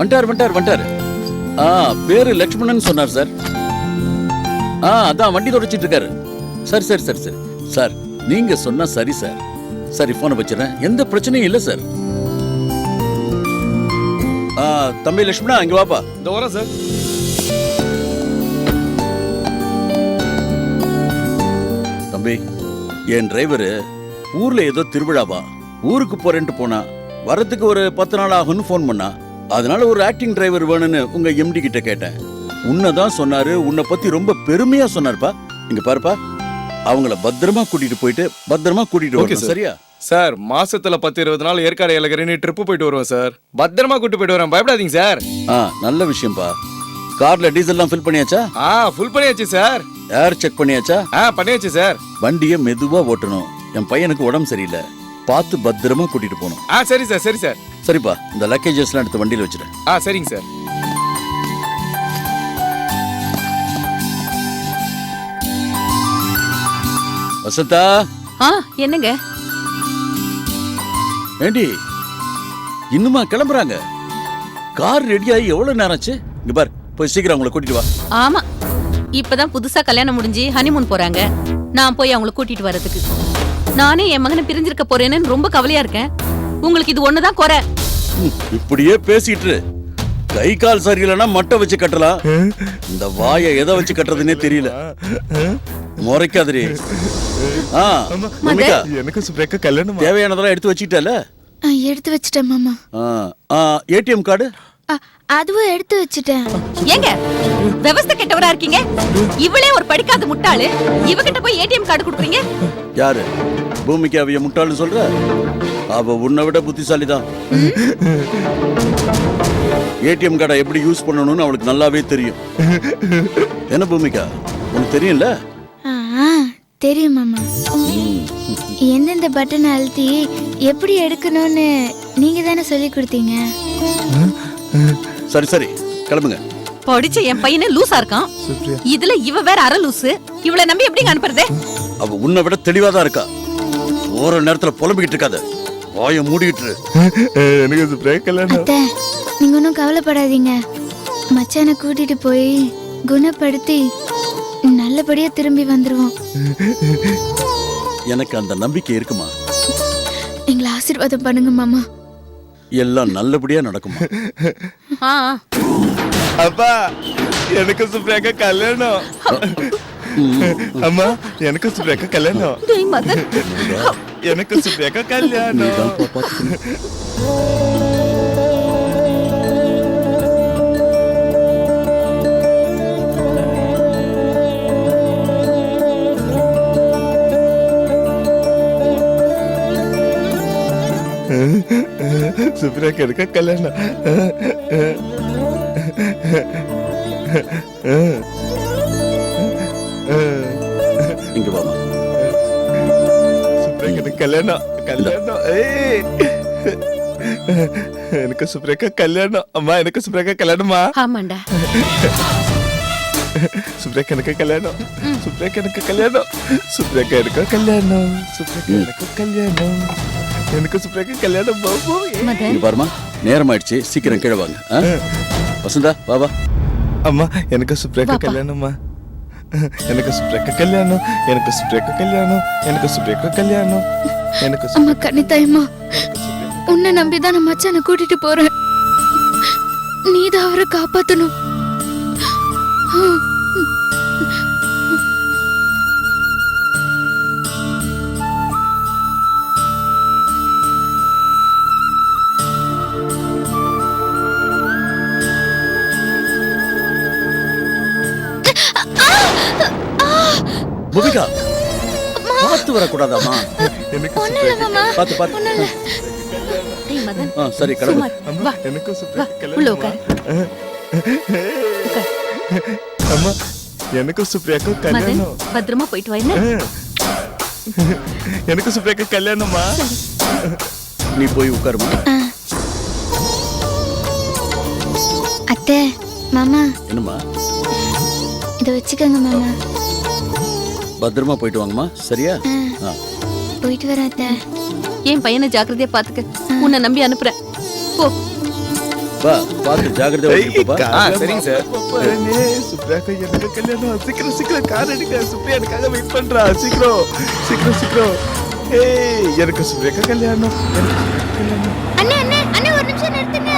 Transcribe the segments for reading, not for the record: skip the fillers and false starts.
வந்துட்டாரு. பேரு லட்சுமணன் சொன்னார் சார். அதான் வண்டி தொடச்சிட்டு இருக்காரு. சரி சார், நீங்க சொன்னா சரி சார். சரி, போனை வச்சிடறேன். எந்த பிரச்சனையும் இல்லை சார். தம்பி லட்சுமணா, இங்க வாப்பா. இந்த வரேன் சார். தம்பி, என் டிரைவரு ஊர்ல ஏதோ திருவிழாவா, ஊருக்கு போறேன்ட்டு போனா, வரத்துக்கு ஒரு 10 நாள் ஆகும்னு போன் பண்ணா. அதனால ஒரு ஆக்டிங் டிரைவர் வேணும்னு உங்க எம்டி கிட்ட கேட்டேன். உன்னதான் சொன்னாரு. உன்னை பத்தி ரொம்ப பெருமையா சொன்னார்ப்பா. இங்க பாருப்பா, அவங்கள பத்திரமா கூட்டிட்டு போயிட்டு பத்திரமா கூட்டிட்டு வரணும். சரியா சார்? மாசத்துல 10-20 நாள் ஏற்காடு ஏலகிரி ட்ரிப் போயிட்டு வருவோம் சார். பத்திரமா கூட்டு போயிட்டு வரேன், பயப்படாதீங்க சார். நல்ல விஷயம்பா. கார்ல டீசல்லாம் ஃபில் பண்ணியாச்சா? ஃபுல் பண்ணியாச்சு சார். ஏர் செக் பண்ணியாச்சா? பண்ணியாச்சு சார். வண்டியை மெதுவா ஓட்டணும். என் பையனுக்கு உடம்பு சரியில்லை, பார்த்து பத்திரமா கூட்டிட்டு போகணும். சரி சார். சரி சார். சரிப்பா, இந்த லக்கேஜஸ்லாம் எடுத்து வண்டியில வச்சிரு. சரிங்க சார். வசந்தா. என்னங்க? ஏண்டி இன்னுமா கிளம்புறாங்க? கார் ரெடியாகி எவ்வளவு நேரம் ஆச்சு? இங்க பார், போய் சீக்கிரம் அவங்களை கூட்டிட்டு வா. ஆமா, இப்பதான் புதுசா கல்யாணம் முடிஞ்சு ஹனிமூன் போறாங்க. நான் போய் அவங்களை கூட்டிட்டு வரதுக்கு. நானே என் மகனை பிரிஞ்சிருக்க போறேன்னு ரொம்ப கவலையா இருக்கேன். உங்களுக்கு இது ஒண்ணுதான் குறை. இப்படியே பேசிட்டு கை கால் சரியில்லைன்னா மட்டை வச்சு கட்டலாம். இந்த வாயை எதை வச்சு கட்டுறதுன்னே தெரியல. முறைக்காதரி. எனக்கு சுப்ரேக்கா கல்யாணம் தேவையானதெல்லாம் எடுத்து வச்சுட்டல? எடுத்து வச்சிட்டேன் மாமா. ஏடிஎம் கார்டு அதுவும் எடுத்து வச்சிட்டேன். ஏங்க விவசாய கெட்டவரா இருக்கீங்க? இவளே ஒரு படிக்காத முட்டாளு, இவகிட்ட போய் ஏடிஎம் கார்டு கொடுக்குறீங்க? யாரு பூமிக்கு அவைய முட்டாள்னு சொல்ற? அவ உன்னை விட புத்திசாலிதான். ஏடிஎம் கார்டை எப்படி யூஸ் பண்ணணும்னு அவளுக்கு நல்லாவே தெரியும். என்ன பூமிகா, உனக்கு தெரியும்ல? தெரியும் மாமா. எந்தெந்த பட்டனை அழுத்தி எப்படி எடுக்கணும்னு நீங்க தானே சொல்லி கொடுத்தீங்க. சரி கிளம்புங்க. படிச்ச என் பையனே லூசா இருக்கான். இதுல இவ வேற அரை லூசு. இவளை நம்பி எப்படிங்க அனுப்புறது? அவ உன்னை விட தெளிவாதான் இருக்கா. ஒரு நேரத்துல புலம்பிக்கிட்டு இருக்காத, வாயை மூடிட்டு. நீங்க ஒன்னும் கவலைப்படாதீங்க. மச்சானை கூட்டிட்டு போய் குணப்படுத்தி நல்லபடியா திரும்பி வந்துருவோம். எனக்கு அந்த நம்பிக்கை இருக்குமா? எங்களை ஆசீர்வாதம் பண்ணுங்க மாமா. எல்லாம் நல்லபடியா நடக்குமா? அப்பா, எனக்கு சுப்ரேக்கா கல்யாணம். அம்மா, எனக்கு சுப்ரேக்கா கல்யாணம். எனக்கு சுப்ரேக்கா கல்யாணம். சுப்ரேக்கா எனக்கு கல்யாணம். இங்க வாமா. சுப்ரேக்கா எனக்கு கல்யாணம். எனக்கு சுப்ரேக்கா கல்யாணம். அம்மா, எனக்கு சுப்ரேக்கா கல்யாணமா? ஆமாண்டா. சுப்ரேக்கா எனக்கு கல்யாணம். சுப்ரேக்கா எனக்கு கல்யாணம். சுப்ரேக்கா எனக்கு கல்யாணம். சுப்ரேக்கா எனக்கு கல்யாணம். எனக்கு சுப்ரேக்கா கல்யாணம் பாபு. இங்க பாருமா, நேரம் ஆயிடுச்சு, சீக்கிரம் கீழே வாங்க. வசந்தா வா. அம்மா, எனக்கு சுப்ரேக்கா கல்யாணம்மா. எனக்கு சுப்ரேக்கா கல்யாணம். எனக்கு சுப்ரேக்கா கல்யாணம். எனக்கு சுப்ரேக்கா கல்யாணம். எனக்கு அம்மா கண்ணித்தாயம்மா, உன்னை நம்பிதான் நான் மச்சானை கூட்டிட்டு போறேன். நீதான் அவரை காப்பாத்தணும். பூமிகா, பார்த்து வரக்கூடாதாமா? பார்த்து. சரி கிளம்பு. எனக்கு அம்மா, எனக்கு சுப்ரேக்கா கல்யாணம். பத்திரமா போயிட்டு வா. எனக்கு சுப்ரேக்கா கல்யாணமா? நீ போய் உட்காருமா. அத்தை, மாமா. என்னம்மா? இதை வச்சுக்கோங்க மாமா. பத்திரமா போயிட்டு வாங்கம்மா. சரியா? போயிட்டு வரேன் அத்தை. என் பையனை ஜாக்கிரதையா பாத்துக்க. உன்னை நம்பி அனுப்புறேன். போ. வா பார்த்து ஜாக்கிரதையா ஓட்டிட்டு போப்பா. சரிங்க சார். சுப்ரியாக்கா எனக்கு கல்யாணம். சீக்கிரம் சீக்கிரம் கார் எடுக்க. சுப்ரியா எனக்காக வெயிட் பண்றா. சீக்கிரம் சீக்கிரம் சீக்கிரம். ஏய் எனக்கு சுப்ரியாக்கா கல்யாணம். எனக்கு சுப்ரியாக்கா கல்யாணம். அண்ணே அண்ணே அண்ணே ஒரு நிமிஷம் நிறுத்துங்க.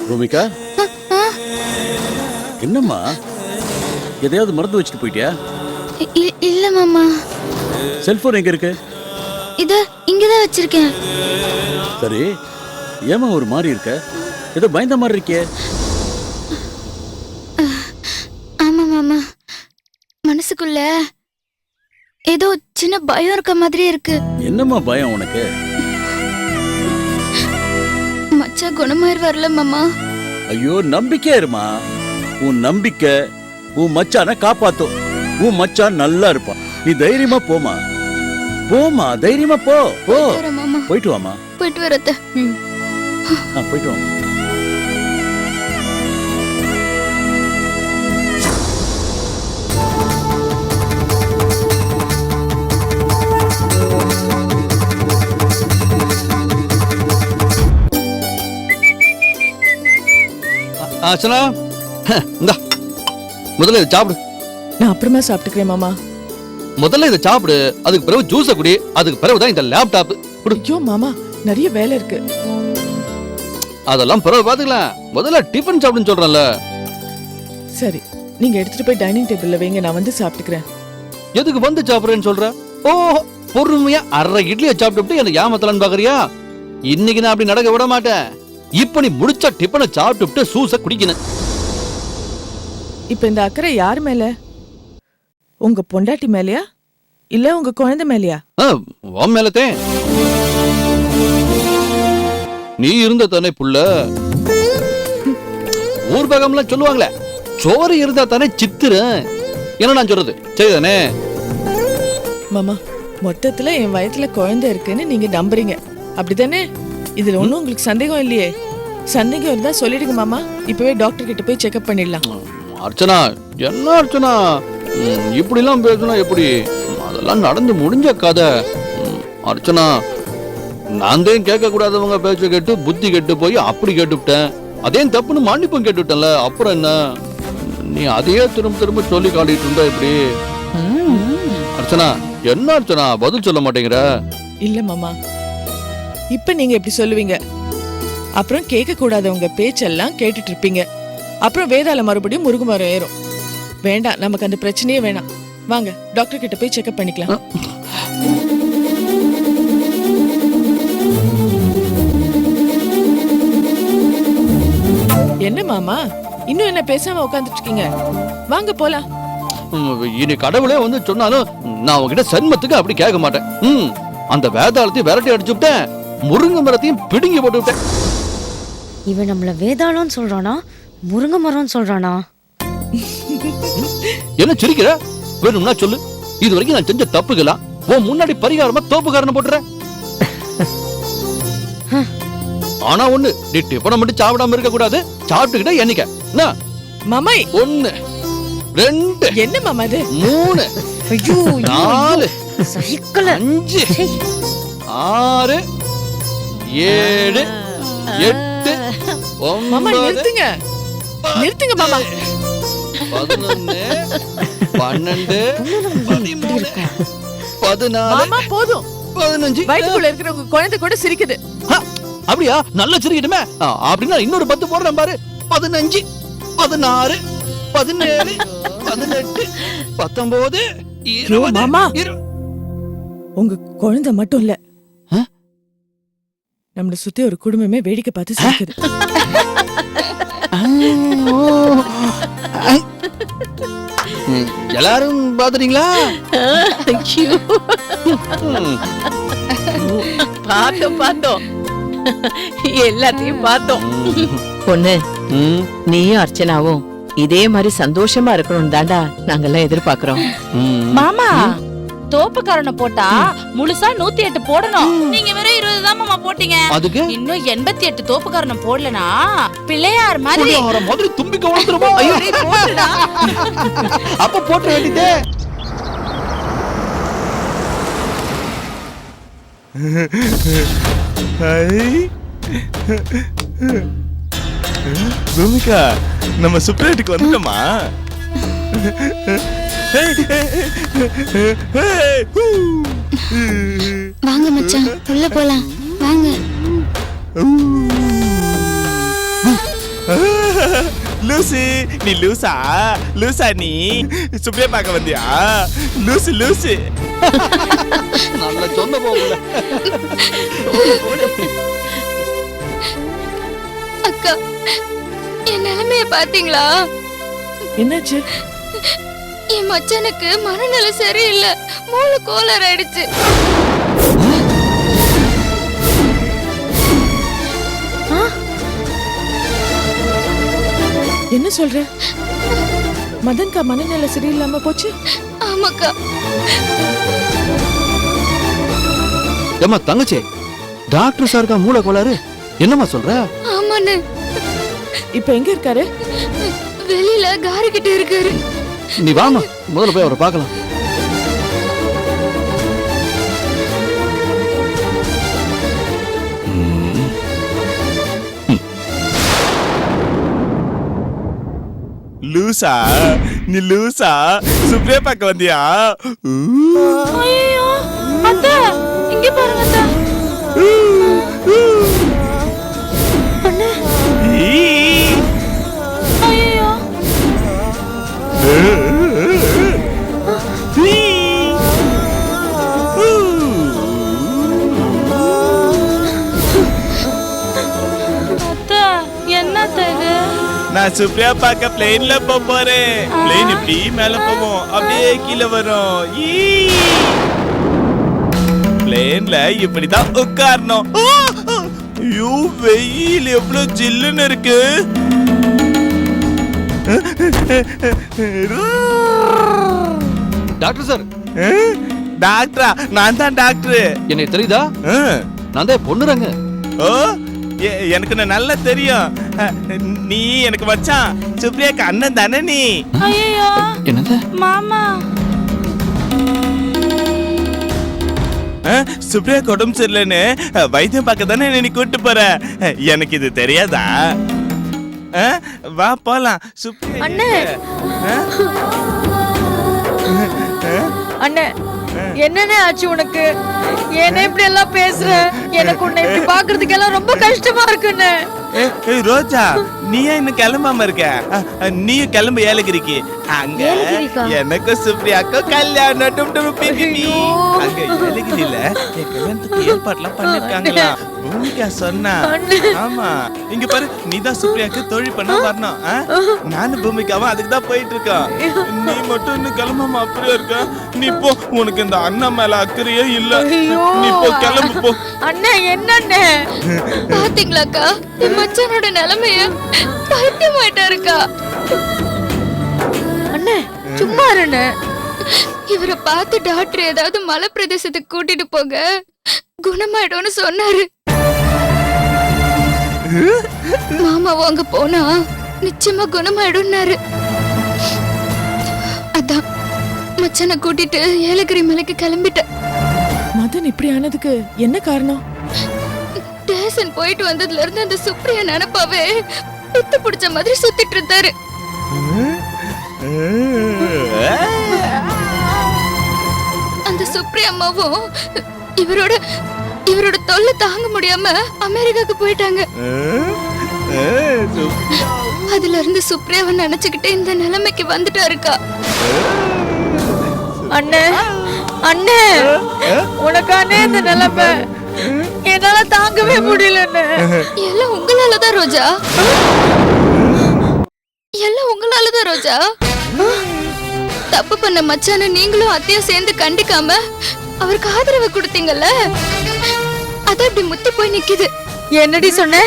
பூமிகா என்னம்மா எதையாவது மறந்து வச்சுட்டு போயிட்டியா? இல்ல மாமா, செல்போன் எங்க இருக்கு? இத இங்கதான் வச்சிருக்கேன். சரி, ஏமா ஒரு மாதிரி இருக்க? ஏதோ பயந்த மாதிரி இருக்கே. ஆமா மாமா, மனசுக்குள்ள ஏதோ சின்ன பயம் இருக்க மாதிரி இருக்கு. என்னம்மா பயம் உனக்கு? மச்சா குணமாயிருவார்ல மாமா. ஐயோ நம்பிக்கையா இருமா. உன் நம்பிக்கை உன் மச்சான காப்பாத்தும். உன் மச்சான் நல்லா இருப்பான். நீ தைரியமா போமா. போமா, தைரியமா போ. போ வரேன் மாமா. போயிட்டு வாமா. போயிட்டு வரத்த. போயிட்டு வாமா. அர்ச்சனா இந்தா முதல்ல இதை சாப்பிடு. நான் அப்புறமா சாப்பிட்டுக்கிறேன் மாமா. முதல்ல இதை சாப்பிடு, அதுக்கு பிறகு ஜூஸை குடி, அதுக்கு பிறகுதான் இந்த லேப்டாப் குடு. ஐயோ மாமா, நிறைய வேலை இருக்கு. அதெல்லாம் பிறகு பாத்துக்கலாம். முதல்ல டிஃபன் சாப்பிடுன்னு சொல்றேன்ல. சரி, நீங்க எடுத்துட்டு போய் டைனிங் டேபிள்ல வைங்க, நான் வந்து சாப்பிட்டுக்கிறேன். எதுக்கு வந்து சாப்பிடுறேன்னு சொல்ற? ஓ, பொறுமையா அரை இட்லியை சாப்பிட்டு எனக்கு ஏமாத்தலான்னு பாக்குறியா? இன்னைக்கு நான் அப்படி நடக்க விட மாட்டேன். இப்ப நீ முடிச்ச டிஃபனை சாப்பிட்டு ஜூஸை குடிக்கணும். இப்ப இந்த அக்கறை யார் மேல? உங்க பொண்டாட்டி மேலயா இல்ல உங்க குழந்தை மேலயா? உன் மேலத்தே. நீ இருந்த தானே புள்ள. ஊர்பகம்லாம் சொல்லுவாங்களே, சோறு இருந்தா தானே சித்திர. என்ன நான் சொல்றது சரிதானே? மாமா, மொத்தத்துல என் வயத்துல குழந்தை இருக்குன்னு நீங்க நம்புறீங்க, அப்படிதானே? இதுல ஒண்ணும் உங்களுக்கு சந்தேகம் இல்லையே? சந்தேகம் இருந்தா சொல்லிடுங்க மாமா, இப்பவே டாக்டர் கிட்ட போய் செக்அப் பண்ணிடலாம். அர்ச்சனா, என்ன அர்ச்சனா இப்படி எல்லாம் பேசணும்? எப்படி? அதெல்லாம் நடந்து முடிஞ்ச கதை. அர்ச்சனா, நான் தான் கேட்க கூடாதவங்க பேச்ச கேட்டு புத்தி கெட்டு போய் அப்படி கேட்டுவிட்டேன். அதே தப்புன்னு மன்னிப்பும் கேட்டுவிட்டேன்ல. அப்புறம் என்ன? நீ அதையே திரும்ப திரும்ப சொல்லி காட்டிட்டு இருந்தா எப்படி? அர்ச்சனா, என்ன அர்ச்சனா பதில் சொல்ல மாட்டேங்கிற? இல்ல மாமா, இப்ப நீங்க எப்படி சொல்லுவீங்க? அப்புறம் கேட்க கூடாதவங்க பேச்செல்லாம் கேட்டுட்டு இருப்பீங்க. அப்புறம் வேதாள மறுபடியும் முருகுமரம் ஏறும். வேண்டாம், நமக்கு அந்த பிரச்சனையே வேணாம். வாங்க டாக்டர் கிட்ட போய் செக்அப் பண்ணிக்கலாம். என்ன மாமா, இன்னும் என்ன பேசாம உட்கார்ந்துட்டு இருக்கீங்க? வாங்க போலாம். இனி கடவுளே வந்து சொன்னாலும் நான் உங்ககிட்ட சன்மத்துக்கு அப்படி கேட்க மாட்டேன். அந்த வேதாளத்தையும் விரட்டி அடிச்சு விட்டேன், முருங்கை மரத்தையும் பிடுங்கி போட்டு விட்டேன். இவன் நம்மள வேதாளம்னு சொல்றானா முருங்கை மரம்னு சொல்றானா? என்ன சிரிக்கிற? வேணும்னா சொல்லு. இது வரைக்கும் நான் செஞ்ச தப்புக்கலாம் உன் முன்னாடி பரிகாரமா தோப்புக்காரனை போட்டுறேன். ஆனா ஒண்ணு, நீ டிஃபனை மட்டும் சாப்பிடாம இருக்க கூடாது. சாப்பிட்டுக்கிட்ட எண்ணிக்க. மாமா, 1 2 என்ன மாமா இது? 3 4 சகிக்கல. 5 6 7 8 மாமா 9 நிறுத்துங்க, நிறுத்துங்க மாமா. 11 12 13 14 மாமா போதும். 15 வயிற்றுக்குள்ள இருக்கிற உங்க குழந்தை கூட சிரிக்குது. அப்படியா? நல்ல சிரிக்கட்டுமே. அப்படின்னா இன்னொரு 10 போடுறேன் பாரு. 15 16 17 18 19 20 மாமா, உங்க குழந்தை மட்டும் இல்ல, நம்மள சுத்தி ஒரு குடும்பமே வேடிக்கை பார்த்து சிரிக்குது. எல்லாரும் பாத்துறீங்களா? பார்த்தோம் எல்லாத்தையும் பார்த்தோம். பொண்ணு, நீயும் அர்ச்சனாவும் இதே மாதிரி சந்தோஷமா இருக்கணும் தாண்டா நாங்கெல்லாம் எதிர்பார்க்கிறோம். மாமா, தோப்புக்காரனை போட்டா முழுசா 108 போடணும். நீங்க வெறும் 20 தான் மாமா போட்டீங்க. அதுக்கு இன்னும் 88 தோப்புக்காரனை போடலனா பிள்ளையார் மாதிரி புள்ளியார மாதிரி தும்பிக்க வளர்த்துருமா? ஐயோ போட்டுடா. அப்ப போட்ட வேண்டியதே. பூமிகா, நம்ம சுப்ரேட்டுக்கு வந்துட்டோமா? வாங்க மச்சான், உள்ள போலாம் வாங்க. லூசி, நீ லூசா? லூசா நீ? சுப்ரியா பார்க்க வந்தியா? லூசு லூசு. நல்ல சொன்ன போகல. அக்கா, என் நிலைமைய பாத்தீங்களா? என்னாச்சு? என் மச்சானுக்கு மனநிலை சரியில்லை, மூளை கோளாறு ஆயிடுச்சு. என்ன சொல்ற? மதன்கா மனநிலை சரியில்லாம போச்சு? ஆமாக்கா. ஏமா தங்கச்சி, டாக்டர் சாருக்கா மூளை கோளாறு? என்னம்மா சொல்ற? ஆமாண்ணே. இப்ப எங்க இருக்காரு? வெளியில காரு கிட்ட இருக்காரு. நீ வாமா, முதல்ல போய் அவரை பார்க்கலாம். லூசா? நீ லூசா? சுப்ரியா பார்க்க வந்தியா? ஐயோ அத்தை, இங்க பாருங்க அத்தை. ஐயோ அத்தை, என்னத்த இது? நான் சுப்ரியா பார்க்க பிளேன்ல போறேன். பிளேன் இப்படி மேல போவோம், அப்படியே கீழே வரும். பிளேன்ல இப்படிதான் உட்காரணும். ஐயோ, வெயில் எவ்வளவு ஜில்லுன்னு இருக்கு. Doctor sir. டாக்டரா? நான் தான் டாக்டர். என்னை தெரியுதா? நான் தான் பொண்ணுறாங்க. ஓ, எனக்கு நல்லா தெரியும். நீ எனக்கு மச்சான், சுப்ரியாக்கு அண்ணன் தானே நீ? ஐயோ என்னது? மாமா. சுப்ரியாக்கு உடம்பு சரியில்லைன்னு வைத்தியம் பார்க்க தானே நீ கூட்டு போற. எனக்கு இது தெரியாதா? வா போலாம். சுப்ரியா அண்ணே. அண்ணே, என்னண்ணே ஆச்சு உனக்கு? என்ன இப்படி எல்லாம் பேசுற? எனக்கு உன்னை இப்படி பாக்குறதுக்கு எல்லாம் ரொம்ப கஷ்டமா இருக்குண்ணே. ரோஜா, நீ ஏன் இன்னும் கிளம்பாம இருக்க? நீயும் கிளம்பு ஏலகிரிக்கு. அங்க ஏலகிரிக்கா? எனக்கு சுப்ரியாக்கும் கல்யாணம். டும் டும் பிபி. அங்க ஏலகிரியில என் கல்யாணத்துக்கு ஏற்பாடுலாம் பண்ணிருக்காங்களா? பூமிகா சொன்னா. ஆமா, இங்க பாரு, நீதான் சுப்ரியாக்கு தொழில் பண்ண வரணும். நானும் பூமிகாவும் அதுக்கு தான் போயிட்டு இருக்கோம். நீ மட்டும் இன்னும் கிளம்பாம அப்படியே இருக்க. நீ போ, உனக்கு இந்த அண்ணா மேல அக்கறையே இல்ல. நீ போ, கிளம்பு போ. அண்ணே, என்னண்ணே? பாத்தீங்களாக்கா, என் மச்சானோட நிலைமைய? பைத்தியமாயிட்டாருக்கா. அண்ணே, சும்மா இருண்ணே. இவரை பார்த்து டாக்டர் ஏதாவது மலை பிரதேசத்துக்கு கூட்டிட்டு போக, குணமாயிடும்னு சொன்னாரு. மாமா வாங்க போனா நிச்சயமா குணமாயிடும்னாரு. அதான் மச்சானை கூட்டிட்டு ஏலகிரி மலைக்கு கிளம்பிட்டேன். மதன் இப்படி ஆனதுக்கு என்ன காரணம்? ஸ்டேஷன் போயிட்டு வந்ததுல இருந்து அந்த சுப்ரியா நினைப்பாவே பித்து பிடிச்ச மாதிரி சுத்திட்டு இருந்தாரு. அந்த சுப்ரியா அம்மாவும் இவரோட தொல்லை தாங்க முடியாம அமெரிக்காக்கு போயிட்டாங்க. அதுல இருந்து சுப்ரியாவை நினைச்சுக்கிட்டு இந்த நிலைமைக்கு வந்துட்டாருக்கா. அண்ணே, அண்ணே, உனக்கானே இந்த நிலைமை என்னால தாங்கவே முடியலண்ணே. எல்லாம் உங்களாலதான் ரோஜா. எல்லாம் உங்களாலதான் ரோஜா. தப்பு பண்ண மச்சான நீங்களும் அத்தையும் சேர்ந்து கண்டிக்காம அவருக்கு ஆதரவு கொடுத்தீங்கல்ல, அது அப்படி முத்தி போய் நிக்குது. என்னடி சொன்ன?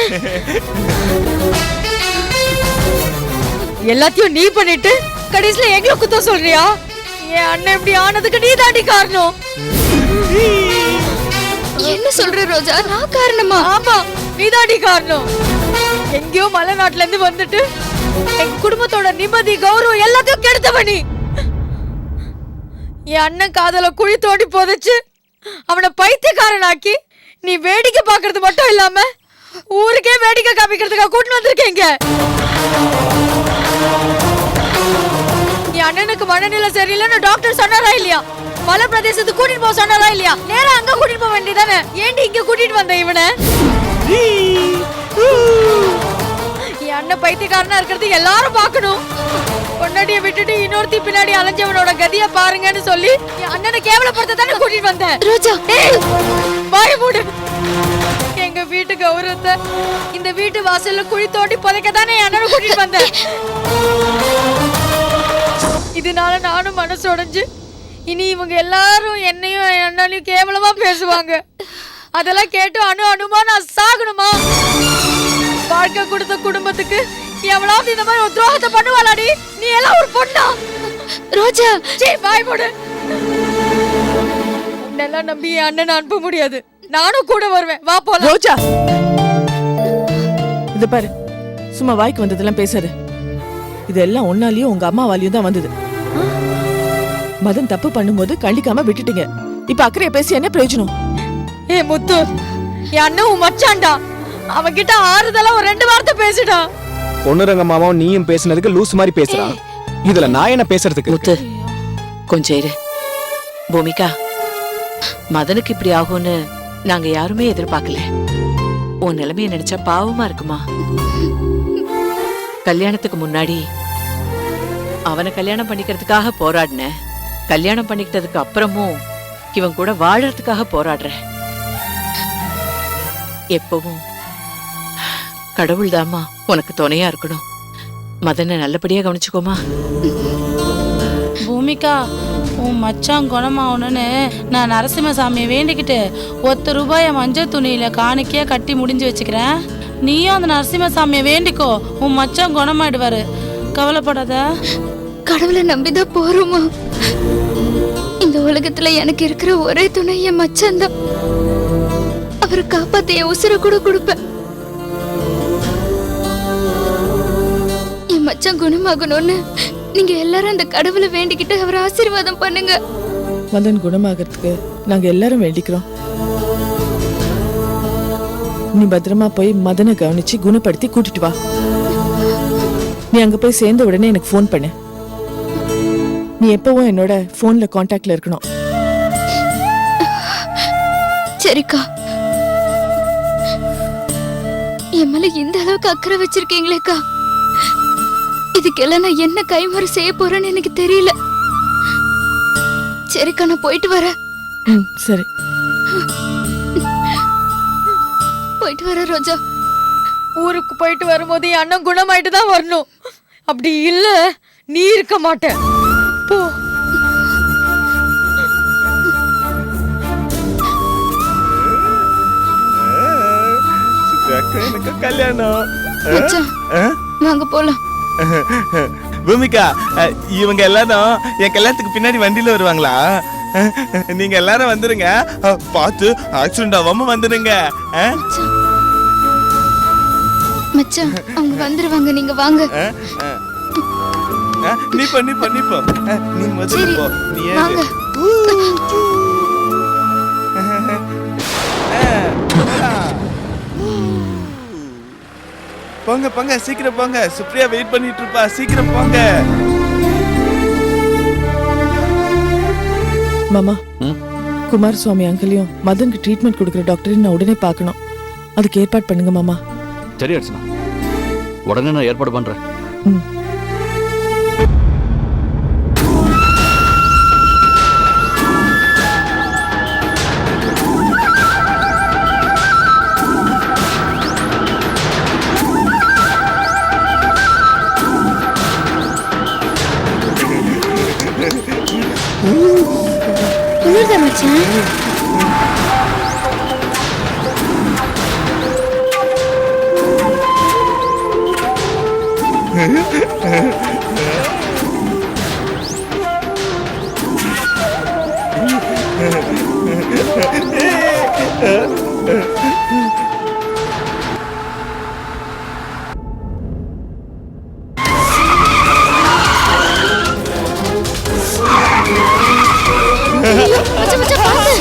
எல்லாத்தையும் நீ பண்ணிட்டு கடைசியில எங்களை குத்தம் சொல்றியா? என் அண்ணன் இப்படி ஆனதுக்கு நீ தாண்டி காரணம். என்ன சொல்ற ரோஜா? நான் காரணமா? ஆமா, நீ தாண்டி காரணம். எங்கேயோ மலைநாட்டுல இருந்து வந்துட்டு எங்க குடும்பத்தோட நிம்மதி கௌரவம் எல்லாத்தையும் கெடுத்தவ நீ. என் அண்ணன் காதல குழி தோண்டி போதச்சு அவனை பைத்தியக்காரனாக்கி நீ வேடிக்கை பாக்குறது மட்டும் இல்லாம ஊருக்கே வேடிக்கை காமிக்கிறதுக்காக கூட்டிட்டு வந்திருக்கீங்க. என் அண்ணனுக்கு மனநிலை சரியில்லைன்னு டாக்டர் சொன்னாரா இல்லையா? மலை பிரதேசத்துக்கு கூட்டிட்டு போக சொன்னாரா இல்லையா? நேரா அங்க கூட்டிட்டு போக வேண்டியதானே? ஏண்டி இங்க கூட்டிட்டு வந்த இவனை? என் அண்ணன் பைத்தியக்காரனா இருக்கிறது எல்லாரும் பார்க்கணும். பொண்டாட்டிய விட்டுட்டு இன்னொருத்தி பின்னாடி அலைஞ்சவனோட கதிய பாருங்கன்னு சொல்லி என் அண்ணனை கேவலப்படுத்த தானே கூட்டிட்டு வந்தேன். ரோஜா வாய் மூடு. எங்க வீட்டு கௌரவத்தை இந்த வீட்டு வாசல்ல குழி தோண்டி புதைக்க தானே என் அண்ணனை கூட்டிட்டு வந்தேன். இதனால நானும் மனசு உடைஞ்சு இனி இவங்க எல்லாரும் என்னையும் என் அண்ணனையும் கேவலமா பேசுவாங்க. அதெல்லாம் கேட்டு அணுமா நான் சாகணுமா? வாழ்க்கை கொடுத்த குடும்பத்துக்கு எவ்வளவு இந்த மாதிரி ஒரு துரோகத்தை பண்ணுவாளாடி? நீ எல்லாம் ஒரு பொண்ணா? ரோஜா வாய் மூடு. உன்னெல்லாம் நம்பி என் அண்ணனை அனுப்ப முடியாது. நானும் கூட வருவேன். வா போலாம். ரோஜா, இது பாரு, சும்மா வாய்க்கு வந்ததெல்லாம் பேசாத. இதெல்லாம் ஒன்னாலையும் உங்க அம்மாவாலையும் தான் வந்தது. மதன் தப்பு பண்ணும்போது கண்டிக்காம விட்டுட்டீங்க. இப்ப அக்கறைய பேசி என்ன பிரயோஜனம்? ஏ முத்து, என் அண்ணன் உன் மச்சான்டா. அவன்கிட்ட ஆறுதலா ஒரு 2 வார்த்தை பேசுடா. பொண்ணுரங்க மாமாவும் நீயும் பேசுனதுக்கு லூஸ் மாதிரி பேசுறான். இதுல நான் என்ன பேசுறதுக்கு? முத்து கொஞ்சம் இரு. பூமிகா, மதனுக்கு இப்படி ஆகும்னு நாங்க யாருமே எதிர்பார்க்கல. உன் நிலைமைய நினைச்சா பாவமா இருக்குமா? கல்யாணத்துக்கு முன்னாடி அவனை கல்யாணம் பண்ணிக்கிறதுக்காக போராடின. கல்யாணம் பண்ணிக்கிட்டதுக்கு அப்புறமும் இவன் கூட வாழறதுக்காக போராடுற. எப்பவும் கடவுள் தாமா உனக்கு துணையா இருக்கணும். மதனை நல்லபடியா கவனிச்சுக்கோமா. பூமிகா, உன் மச்சான் குணமாகணும்னு நான் நரசிம்மசாமியை வேண்டிக்கிட்டு ₹1 மஞ்சள் துணியில காணிக்கையா கட்டி முடிஞ்சு வச்சுக்கிறேன். நீயும் அந்த நரசிம்மசாமியை வேண்டிக்கோ, உன் மச்சான் குணமாயிடுவாரு. கவலைப்படாத. கடவுளை நம்பிதான் போறோமா? இந்த உலகத்துல எனக்கு இருக்கிற ஒரே துணை என் மச்சான் தான். அவரை காப்பாத்த என் உசுரை கூட கொடுப்பேன். என் மச்சான் குணமாகணும்னு நீங்க எல்லாரும் அந்த கடவுளை வேண்டிக்கிட்டு அவரை ஆசீர்வாதம் பண்ணுங்க. மதன் குணமாகறதுக்கு நாங்க எல்லாரும் வேண்டிக்கிறோம். நீ பத்திரமா போய் மதனை கவனிச்சு குணப்படுத்தி கூட்டிட்டு வா. நீ அங்க போய் சேர்ந்த உடனே எனக்கு ஃபோன் பண்ணு. நீ எப்பவும் என்னோட போன்ல கான்டாக்ட்ல இருக்கணும். சரிக்கா. என் மேல இந்த அளவுக்கு அக்கறை வச்சிருக்கீங்களேக்கா. இதுக்கெல்லாம் நான் என்ன கைமாறு செய்ய போறேன்னு எனக்கு தெரியல. சரிக்கா, நான் போயிட்டு வரேன். சரி, போயிட்டு வரேன் ரோஜா. ஊருக்கு போயிட்டு வரும்போது என் அண்ணன் குணமாயிட்டு தான் வரணும். அப்படி இல்ல நீ இருக்க மாட்ட. போ. எனக்கு கல்யாணம். மச்சான், வாங்க போலாம். பூமிகா, இவங்க எல்லாரும் என் கல்யாணத்துக்கு பின்னாடி வண்டியில வருவாங்களா? நீங்க எல்லாரும் வந்துருங்க. பார்த்து ஆக்சிடென்ட் ஆகாம வந்துருங்க. மச்சான், அவங்க வந்துருவாங்க, நீங்க வாங்க. நீ போ, நீ முதல்ல போ. நீ வாங்க. போங்க, சீக்கிரம் போங்க. சுப்ரியா வெயிட் பண்ணிட்டு இருப்பா. சீக்கிரம் போங்க. மாமா, குமார் சுவாமி அங்கிளையும் மதனுக்கு ட்ரீட்மெண்ட் கொடுக்குற டாக்டரையும் நான் உடனே பார்க்கணும். அதுக்கு ஏற்பாடு பண்ணுங்க மாமா. சரி அர்ச்சனா, உடனே நான் ஏற்பாடு பண்றேன். குளிர்தா மச்சான்? மச்சான், மச்சான், பாத்து.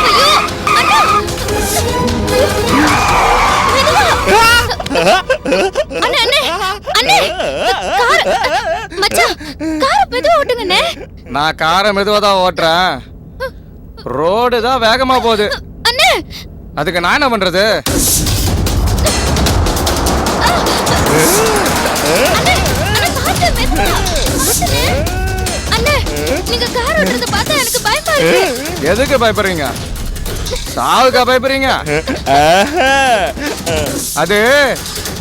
ஐயோ, அண்ணா. மெதுவா. அண்ணே, அண்ணே, அண்ணே. மச்சான், காரை மெதுவா ஓட்டுங்க அண்ணே. நான் காரை மெதுவா தான் ஓட்டுறேன். ரோடு தான் வேகமா போகுது. அண்ணே. அதுக்கு நான் என்ன பண்றது? அண்ணே, அண்ணே, பாத்து, மெதுவா. பாத்துண்ணே. அண்ணே, நீங்க கார் ஓட்டுறத பார்த்தா எனக்கு பயமா இருக்கு. எதுக்கு பயப்படுறீங்க? சாவுக்கா பயப்படுறீங்க? அது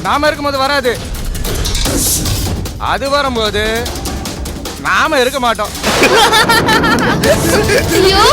நாம இருக்கும்போது வராது. அது வரும்போது நாம இருக்க மாட்டோம். ஐயோ